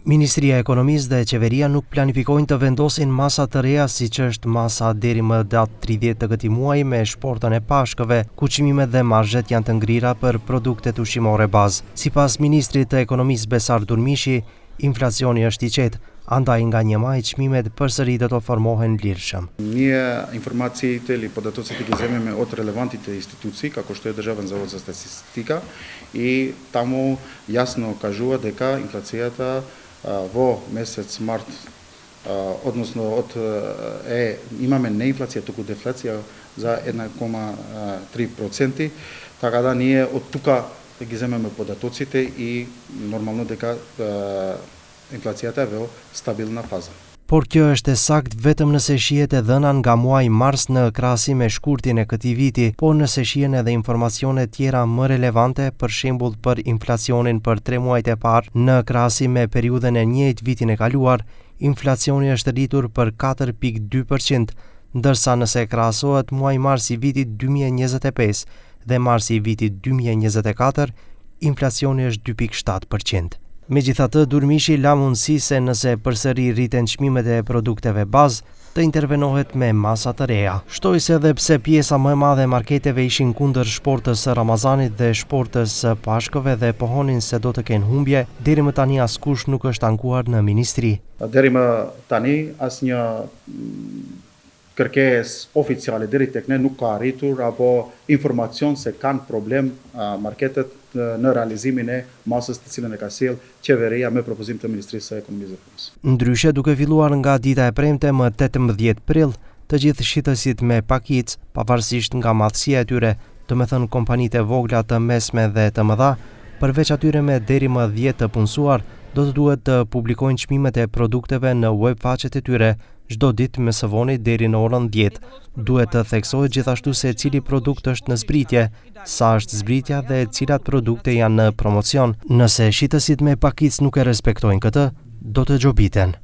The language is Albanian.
Ministria e Ekonomisë dhe Qeveria nuk planifikojnë të vendosin masa të reja siç është masa deri më datë 30 të këtij muaji me shportën e pashkëve, ku çmimet dhe marzhet janë të ngrira për produktet ushqimore bazë. Sipas Ministrit të Ekonomisë Besar Durmishi, inflacioni është i qetë, andaj nga 1 maj çmimet përsëri do të formohen lirshëm. Ние информациите или податоците ги земеме од релевантните институции, како што е Државен завод за статистика, и таму јасно кажува дека инфлацијата во месец март, односно имаме не инфлација, туку дефлација за 1,3%, така да ние од тука ги земеме податоците и нормално дека inflaciata e во stabilna faza. Por kjo është e saktë vetëm nëse shihet e dhëna nga muaji mars në krahasim me shkurtin e këtij viti, por nëse shihen edhe informacione tjera më relevante, për shembull për inflacionin për 3 muajt e parë në krahasim me periudhën e njëjtë vitin e kaluar, inflacioni është rritur për 4,2%, ndërsa nëse krahasohet muaji mars i vitit 2025 dhe mars i vitit 2024, inflacioni është 2,7%. Megjithatë, Durmishi la mundësi se nëse përsëri rriten çmimet e produkteve bazë, të intervenohet me masa të reja. Shtoi se edhe pse pjesa më e madhe e marketeve ishin kundër shportës së Ramazanit dhe shportës së Pashkëve dhe pohonin se do të kenë humbje, deri më tani askush nuk është ankuar në ministri. Deri më tani asnjë kërkesë oficiale deri tek ne nuk ka arritur apo informacion se kanë problem marketet në realizimin e masës të cilën e ka sjell qeveria me propozim të Ministrisë së Ekonomisë dhe Punës. Ndryshe, duke filluar nga dita e premte më 18 prill, të gjithë shitësit me pakicë, pavarësisht nga madhësia e tyre, domethënë kompanitë e vogla, të mesme dhe të mëdha, përveç atyre me deri më 10 të punësuar, do të duhet të publikojnë çmimet e produkteve në webfaqet e tyre çdo ditë me së voni deri në orën 10. Duhet të theksohet gjithashtu se cili produkt është në zbritje, sa është zbritja dhe cilat produkte janë në promocion. Nëse shitësit me pakicë nuk e respektojnë këtë, do të gjobiten.